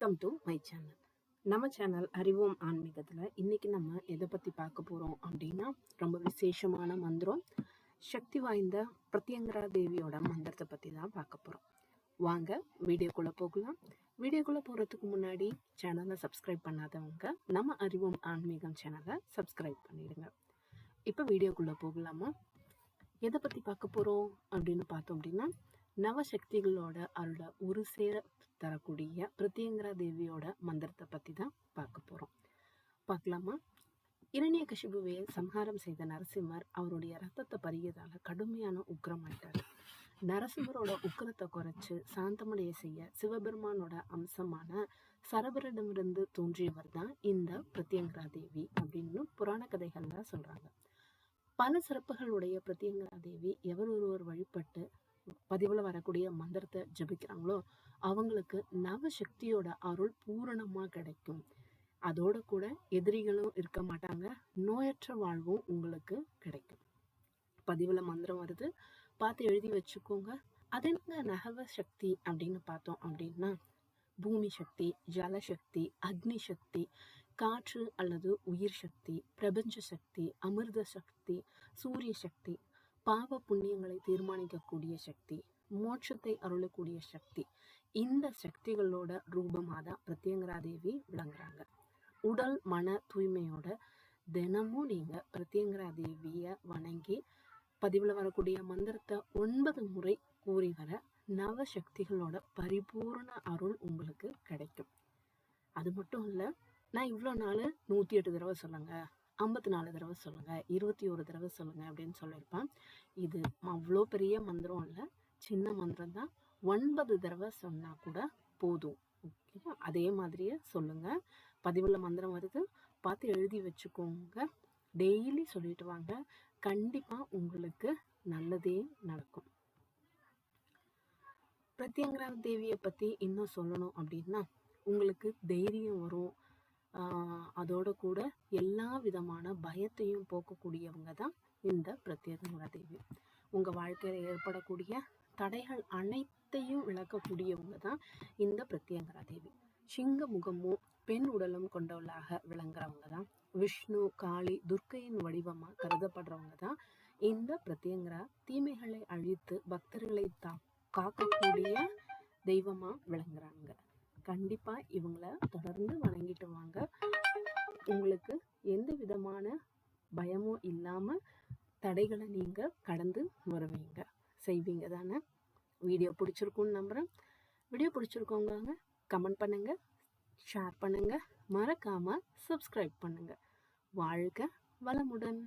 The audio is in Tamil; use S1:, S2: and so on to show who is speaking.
S1: Welcome to my channel. நம்ம சேனல் அறிவோம் ஆன்மீகத்தில் இன்னைக்கு நம்ம எதை பற்றி பார்க்க போகிறோம் அப்படின்னா, ரொம்ப விசேஷமான மந்திரம், சக்தி வாய்ந்த பிரத்யங்கரா தேவியோட மந்திரத்தை பற்றி தான் பார்க்க போகிறோம். வாங்க வீடியோக்குள்ளே போகலாம். வீடியோக்குள்ளே போகிறதுக்கு முன்னாடி சேனலை சப்ஸ்கிரைப் பண்ணாதவங்க நம்ம அறிவோம் ஆன்மீகம் சேனலை சப்ஸ்கிரைப் பண்ணிடுங்க. இப்போ வீடியோக்குள்ளே போகலாமா? எதை பற்றி பார்க்க போகிறோம் அப்படின்னு பார்த்தோம் அப்படின்னா, நவசக்திகளோட அருளை ஒரு சேர தரக்கூடிய பிரத்யங்கரா தேவியோட மந்திரத்தை பற்றி தான் பார்க்க போகிறோம். பார்க்கலாமா? இரண்யகசிபுவை சம்ஹாரம் செய்த நரசிம்மர் அவருடைய ரத்தத்தை பருகியதால கடுமையான உக்கிரமாயிட்டார். நரசிம்மரோட உக்கிரத்தை குறைச்சு சாந்தமடைய செய்ய சிவபெருமானோட அம்சமான சரபரிடமிருந்து தோன்றியவர் தான் இந்த பிரத்யங்கரா தேவி அப்படின்னு புராண கதைகள்ல சொல்றாங்க. பல சிறப்புகளுடைய பிரத்யங்கரா தேவி எவர் ஒருவர் வழிபட்டு பதிவுல வரக்கூடிய மந்திரத்தை ஜபிக்கிறாங்களோ அவங்களுக்கு நவசக்தியோட அருள் பூரணமா கிடைக்கும். அதோட கூட எதிரிகளும் இருக்க மாட்டாங்க, நோயற்ற வாழ்வும் உங்களுக்கு கிடைக்கும். பதிவுல மந்திரம் வருது, பார்த்து எழுதி வச்சுக்கோங்க. அது என்ன நகவ சக்தி அப்படின்னு பார்த்தோம் அப்படின்னா, பூமி சக்தி, ஜலசக்தி, அக்னி சக்தி, காற்று அல்லது உயிர் சக்தி, பிரபஞ்ச சக்தி, அமிர்த சக்தி, சூரிய சக்தி, பாவ புண்ணியங்களை தீர்மானிக்கக்கூடிய சக்தி, மோட்சத்தை அருளக்கூடிய சக்தி. இந்த சக்திகளோட ரூபமாக தான் பிரத்யங்கரா தேவி விளங்குறாங்க. உடல் மன தூய்மையோட தினமும் நீங்க பிரத்யங்கரா தேவிய வணங்கி பதிவுல வரக்கூடிய மந்திரத்தை 9 முறை கூறி வர நவசக்திகளோட பரிபூர்ண அருள் உங்களுக்கு கிடைக்கும். அது மட்டும் இல்ல, நான் இவ்வளோ நாள் 108 தடவை சொல்லுங்க, 54 தடவை சொல்லுங்க, 21 தடவை சொல்லுங்க அப்படின்னு சொல்லியிருப்பேன். இது அவ்வளோ பெரிய மந்திரம் இல்லை, சின்ன மந்திரம் தான். 9 தடவை சொன்னா கூட போதும். ஓகேவா? அதே மாதிரியே சொல்லுங்க. பதிவுள்ள மந்திரம் வருது, பார்த்து எழுதி வச்சுக்கோங்க. டெய்லி சொல்லிட்டு வாங்க, கண்டிப்பா உங்களுக்கு நல்லதே நடக்கும். பிரத்யங்கரா தேவியை பத்தி இன்னும் சொல்லணும் அப்படின்னா, உங்களுக்கு தைரியம் வரும். அதோட கூட எல்லா விதமான பயத்தையும் போக்கக்கூடியவங்க தான் இந்த பிரத்யங்கரா தேவி. உங்க வாழ்க்கையில ஏற்படக்கூடிய தடைகள் அனைத்தையும் விளக்கக்கூடியவங்க தான் இந்த பிரத்யங்கரா தேவி. சிங்க முகமும் பெண் உடலும் கொண்டவளாக விளங்குறவங்க தான் விஷ்ணு, காளி, துர்க்கையின் வடிவமா கருதப்படுறவங்க தான் இந்த பிரத்யங்கரா. தீமைகளை அழித்து பக்தர்களை காக்கக்கூடிய தெய்வமா விளங்குறாங்க. கண்டிப்பா இவங்கள தொடர்ந்து வணங்கிட்டு வாங்க. உங்களுக்கு எந்த விதமான பயமும் இல்லாம தடைகளை நீங்க கடந்து வருவீங்க, செய்வீங்க தானே? வீடியோ பிடிச்சிருக்கும்னு நம்புறேன். வீடியோ பிடிச்சிருக்கோங்க கமெண்ட் பண்ணுங்க, ஷேர் பண்ணுங்க, மறக்காம சப்ஸ்கிரைப் பண்ணுங்க. வாழ்க வளமுடன்.